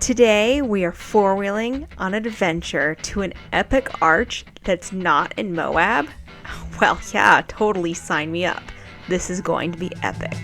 Today we are four-wheeling on an adventure to an epic arch that's not in Moab. Well, yeah, totally sign me up. This is going to be epic.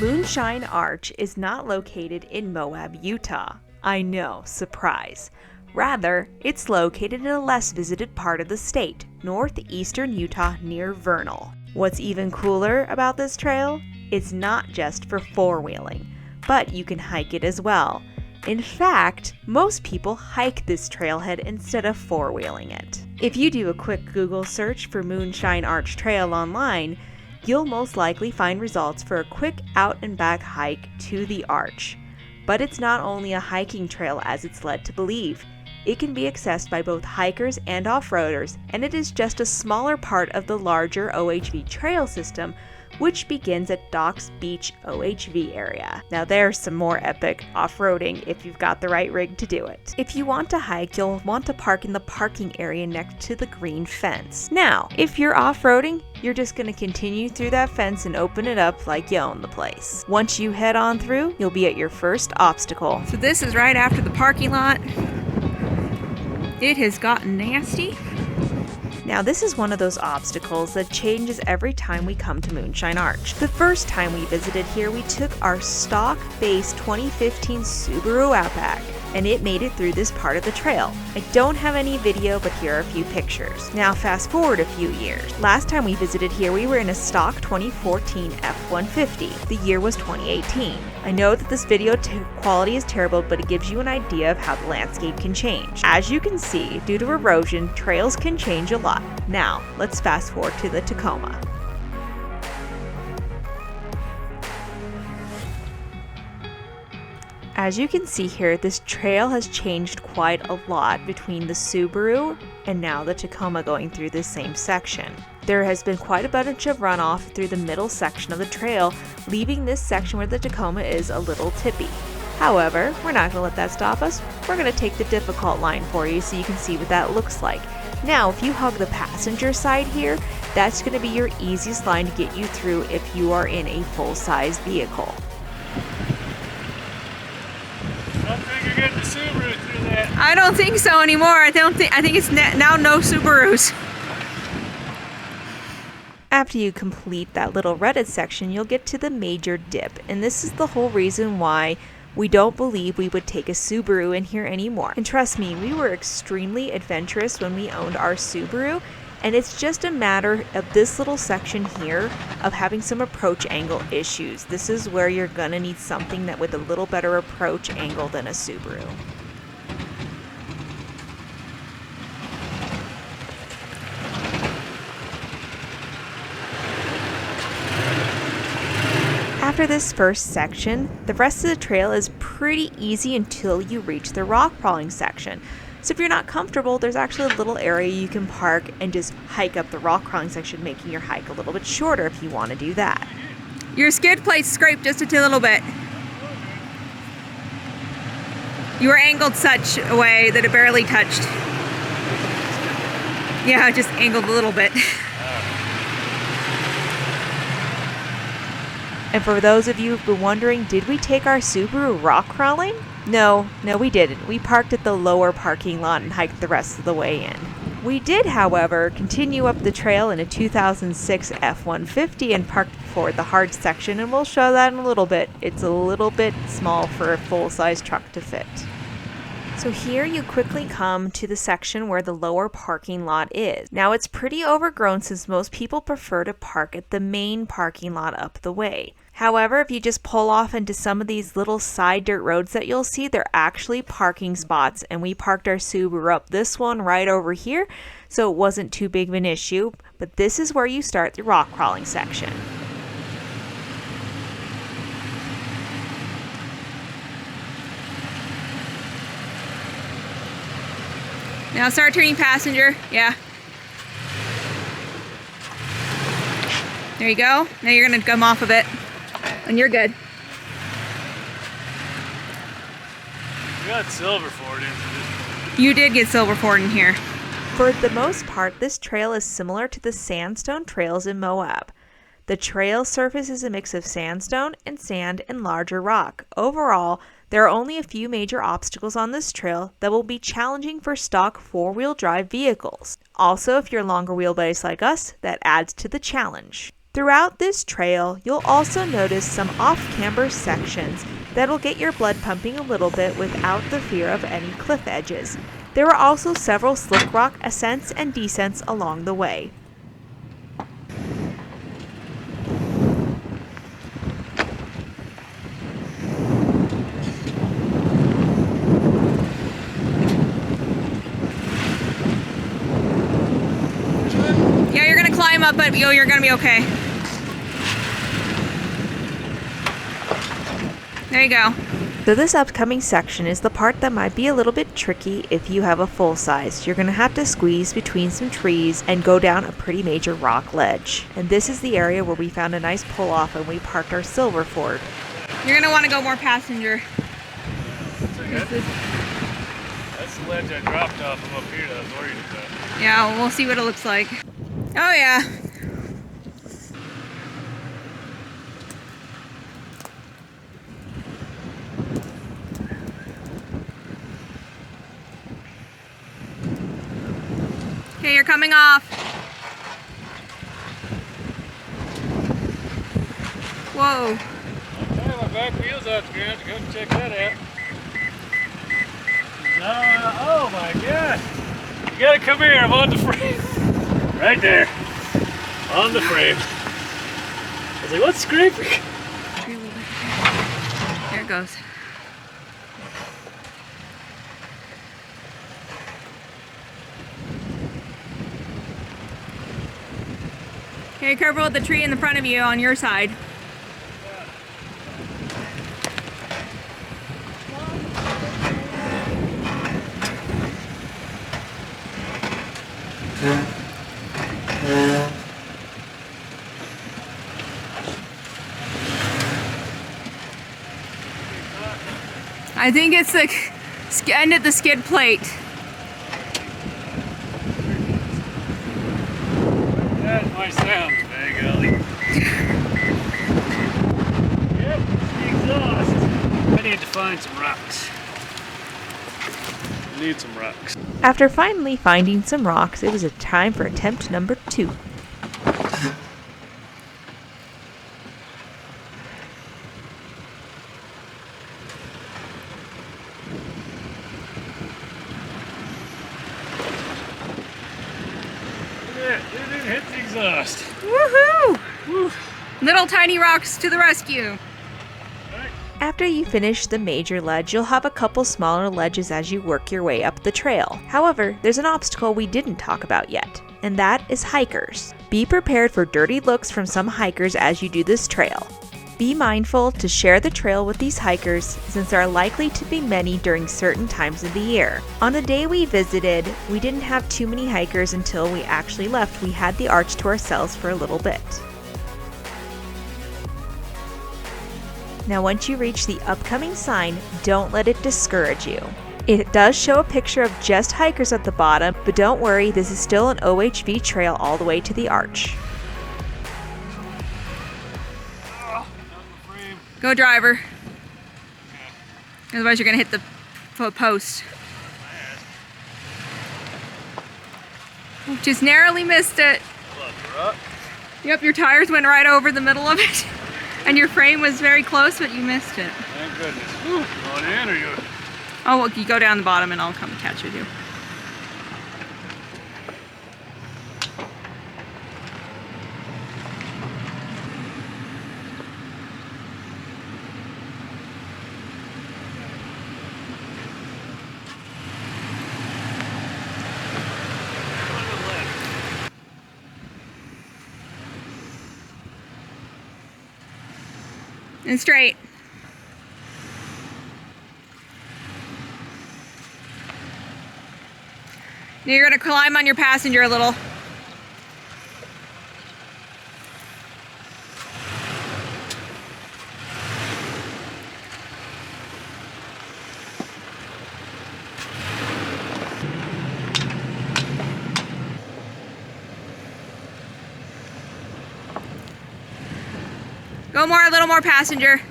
Moonshine Arch is not located in Moab, Utah. I know, surprise. Rather, it's located in a less visited part of the state, northeastern Utah near Vernal. What's even cooler about this trail? It's not just for four-wheeling, but you can hike it as well. In fact, most people hike this trailhead instead of four-wheeling it. If you do a quick Google search for Moonshine Arch Trail online, you'll most likely find results for a quick out and back hike to the arch. But it's not only a hiking trail as it's led to believe. It can be accessed by both hikers and off-roaders, and it is just a smaller part of the larger OHV trail system, which begins at Docks Beach OHV area. Now there's some more epic off-roading if you've got the right rig to do it. If you want to hike, you'll want to park in the parking area next to the green fence. Now, if you're off-roading, you're just going to continue through that fence and open it up like you own the place. Once you head on through, you'll be at your first obstacle. So this is right after the parking lot. It has gotten nasty. Now this is one of those obstacles that changes every time we come to Moonshine Arch. The first time we visited here, we took our stock base 2015 Subaru Outback, and it made it through this part of the trail. I don't have any video, but here are a few pictures. Now fast forward a few years. Last time we visited here, we were in a stock 2014 F-150. The year was 2018. I know that this video quality is terrible, but it gives you an idea of how the landscape can change. As you can see, due to erosion, trails can change a lot. Now, let's fast forward to the Tacoma. As you can see here, this trail has changed quite a lot between the Subaru and now the Tacoma going through this same section. There has been quite a bunch of runoff through the middle section of the trail, leaving this section where the Tacoma is a little tippy. However, we're not going to let that stop us. We're going to take the difficult line for you so you can see what that looks like. Now, if you hug the passenger side here, that's going to be your easiest line to get you through if you are in a full-size vehicle. I don't think you're getting the Subaru through that. I don't think so anymore. I think it's now no Subarus. After you complete that little rutted section, you'll get to the major dip, and this is the whole reason why we don't believe we would take a Subaru in here anymore. And trust me, we were extremely adventurous when we owned our Subaru, and it's just a matter of this little section here of having some approach angle issues. This is where you're gonna need something that with a little better approach angle than a Subaru. After this first section, the rest of the trail is pretty easy until you reach the rock crawling section. So if you're not comfortable, there's actually a little area you can park and just hike up the rock crawling section, making your hike a little bit shorter if you want to do that. Your skid plate scraped just a little bit. You were angled such a way that it barely touched. Yeah, just angled a little bit. And for those of you who've been wondering, did we take our Subaru rock crawling? No, we didn't. We parked at the lower parking lot and hiked the rest of the way in. We did, however, continue up the trail in a 2006 F-150 and parked before the hard section, and we'll show that in a little bit. It's a little bit small for a full-size truck to fit. So here you quickly come to the section where the lower parking lot is. Now it's pretty overgrown since most people prefer to park at the main parking lot up the way. However, if you just pull off into some of these little side dirt roads that you'll see, they're actually parking spots, and we parked our Subaru up this one right over here, so it wasn't too big of an issue. But this is where you start the rock crawling section. Now start turning passenger. Yeah. There you go. Now you're going to come off of it. And you're good. We got silver for it into this. You did get silver for it in here. For the most part, this trail is similar to the sandstone trails in Moab. The trail surface is a mix of sandstone and sand and larger rock. Overall, there are only a few major obstacles on this trail that will be challenging for stock four-wheel drive vehicles. Also, if you're longer wheelbase like us, that adds to the challenge. Throughout this trail, you'll also notice some off-camber sections that'll get your blood pumping a little bit without the fear of any cliff edges. There are also several slick rock ascents and descents along the way. Yeah, you're gonna climb up, but you're gonna be okay. There you go. So this upcoming section is the part that might be a little bit tricky if you have a full size. You're going to have to squeeze between some trees and go down a pretty major rock ledge. And this is the area where we found a nice pull off and we parked our silver Ford. You're gonna want to go more passenger. That's the ledge I dropped off from up here that I was worried about. Yeah, we'll see what it looks like. Oh yeah. Okay, you're coming off. Whoa. Okay, my back wheel's out the ground. Go check that out. Oh my God! You gotta come here. I'm on the frame. Right there. On the frame. I was like, what's scraping? There it goes. Okay, careful with the tree in the front of you on your side. I think it's the end of the skid plate. That's my sound, by golly. Yep, exhaust. I need to find some rocks. I need some rocks. After finally finding some rocks, it was a time for attempt number 2. Didn't hit the exhaust. Woohoo! Woo. Little tiny rocks to the rescue. After you finish the major ledge, you'll have a couple smaller ledges as you work your way up the trail. However, there's an obstacle we didn't talk about yet, and that is hikers. Be prepared for dirty looks from some hikers as you do this trail. Be mindful to share the trail with these hikers since there are likely to be many during certain times of the year. On the day we visited, we didn't have too many hikers until we actually left. We had the arch to ourselves for a little bit. Now once you reach the upcoming sign, don't let it discourage you. It does show a picture of just hikers at the bottom, but don't worry, this is still an OHV trail all the way to the arch. Go, driver. Otherwise you're gonna hit the post. Just narrowly missed it. Yep, your tires went right over the middle of it. And your frame was very close, but you missed it. Thank goodness. Whew. Going in or you? Oh, well, you go down the bottom and I'll come catch with you. And straight. Now you're going to climb on your passenger a little. Go more, a little more passenger.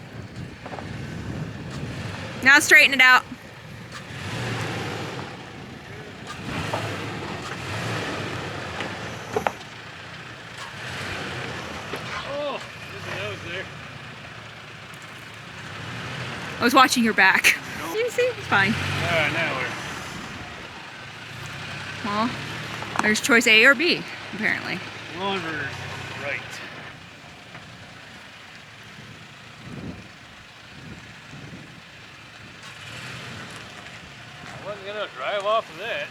Now straighten it out. Oh, there's a nose there. I was watching your back. You see? It's fine. Alright, now we're... Well, there's choice A or B, apparently. Longer right. I wasn't gonna drive off of that.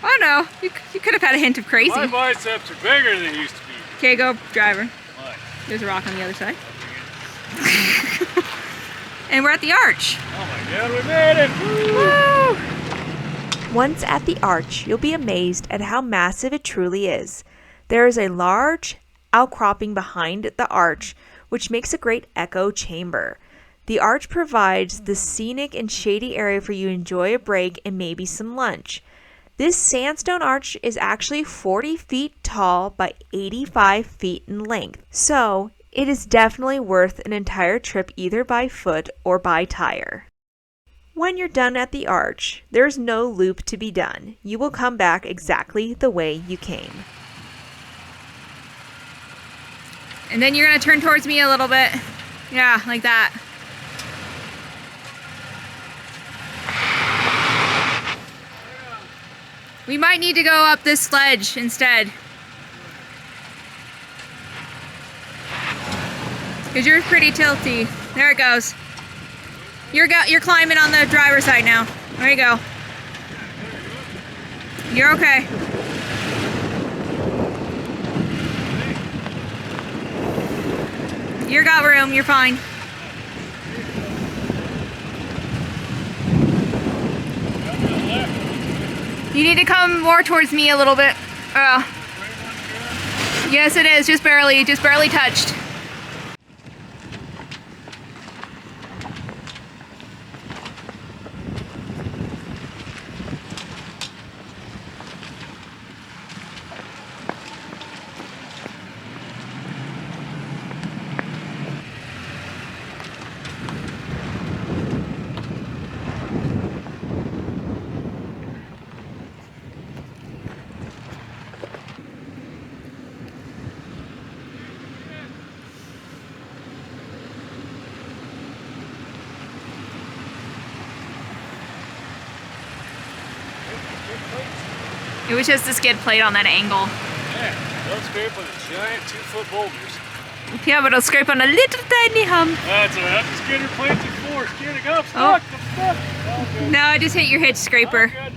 Oh no, you could have had a hint of crazy. My biceps are bigger than they used to be. Okay, go, driver. What? There's a rock on the other side. And we're at the arch. Oh my god, we made it! Woo! Once at the arch, you'll be amazed at how massive it truly is. There is a large outcropping behind the arch, which makes a great echo chamber. The arch provides the scenic and shady area for you to enjoy a break and maybe some lunch. This sandstone arch is actually 40 feet tall by 85 feet in length, so it is definitely worth an entire trip either by foot or by tire. When you're done at the arch, there's no loop to be done. You will come back exactly the way you came. And then you're gonna turn towards me a little bit. Yeah, like that. We might need to go up this ledge instead. Because you're pretty tilty. There it goes. You're climbing on the driver's side now. There you go. You're okay. You got room, you're fine. You need to come more towards me a little bit. Yes, it is. Just barely touched. It was just a skid plate on that angle. Yeah, don't scrape on the giant 2-foot boulders. Yeah, but it'll scrape on a little tiny hump. That's alright, the skidder plates are for. Skidder, go, stuck, I'm stuck. Oh, good. No, I just hit your hitch scraper. Oh, good.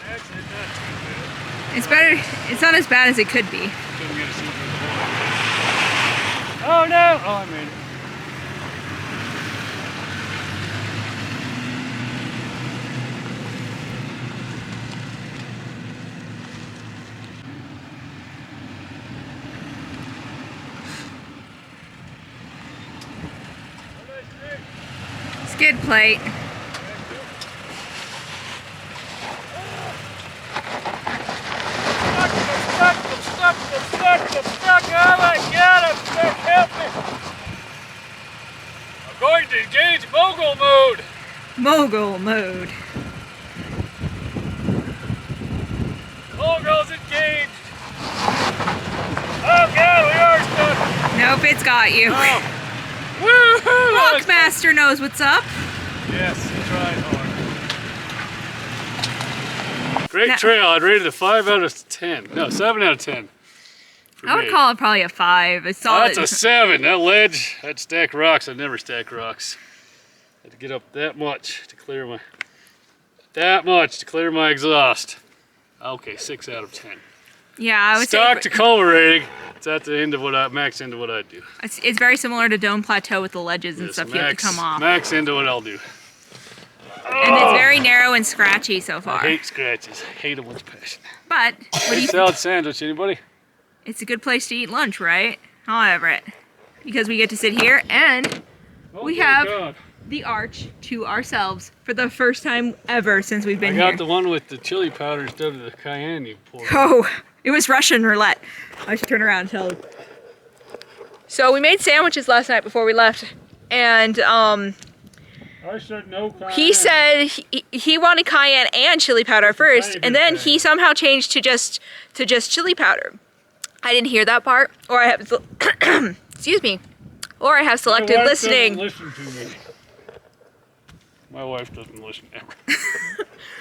Actually, not too bad. It's better. It's not as bad as it could be. Couldn't get a seat for the board. Oh no! Oh, I made it. Skid plate. I'm stuck! Oh my god, I'm stuck! Help me! I'm going to engage mogul mode! Mogul mode. Mogul's engaged! Oh god, we are stuck! Nope, it's got you. Oh. Woohoo! Walkmaster knows what's up. Yes, he tried hard. Great trail. I'd rate it a 5 out of 10. No, 7 out of 10. I would call it probably a 5. It's solid. That's a 7. That ledge, I'd stack rocks. I'd never stack rocks. I had to get up that much to clear my exhaust. Okay, 6 out of 10. Yeah, I would Stock say Tacoma rating. It's at the end of max end of what I do. it's very similar to Dome Plateau with the ledges and Yes, stuff you have to come off. Max into what I'll do. And it's very narrow and scratchy so far. I hate scratches. I hate them with passion. But what do you Salad sandwich, anybody? It's a good place to eat lunch, right? However, because we get to sit here and Oh, we dear have God. the arch to ourselves for the first time ever since we've been I got here. the one with the chili powder instead of the cayenne you poured. Oh, it was Russian roulette. I should turn around and tell you. So we made sandwiches last night before we left, and I said no cayenne. he said he wanted cayenne and chili powder at first, and then he somehow changed to just chili powder. I didn't hear that part, or I have excuse me, or I have selective My wife listening. doesn't listen to me. My wife doesn't listen ever.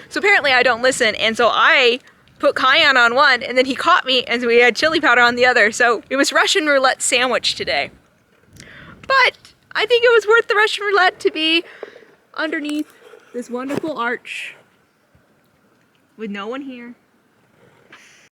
So apparently I don't listen, and so I put cayenne on one, and then he caught me, and so we had chili powder on the other. So it was Russian roulette sandwich today. But I think it was worth the Russian roulette to be underneath this wonderful arch with no one here.